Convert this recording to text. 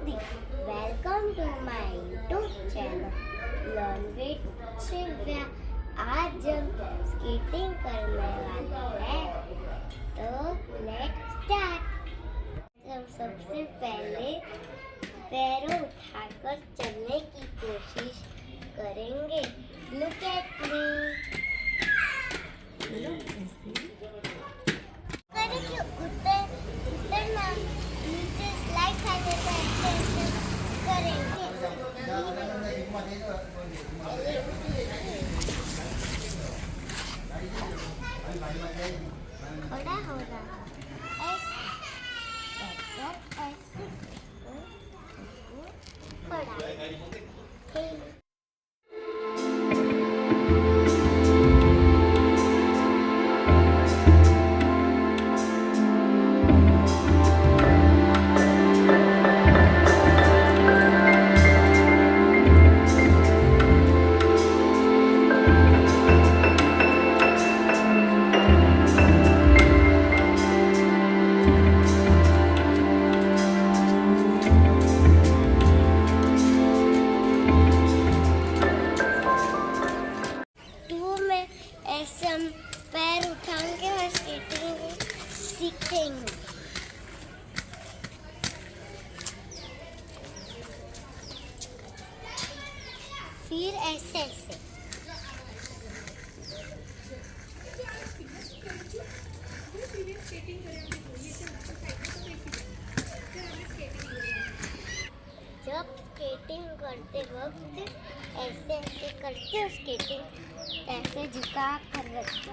Adi. Welcome to my YouTube channel Learn with Shivya. आज हम skating करने वाले हैं, तो लेट्स स्टार्ट। हम सबसे पहले पैरों उठाकर चलने की कोशिश करेंगे। Look at me. उतरना नीचे स्लाइड खाने का एक्सरसाइज करेंगे। खड़ा हो रहा ऐसे खड़ा। ऐसे हम पैर उठाएंगे और स्केटिंग सीखेंगे। फिर ऐसे ऐसे जब स्केटिंग करते वक्त ऐसे ऐसे करते हो, स्केटिंग ऐसे झुका कर रखते।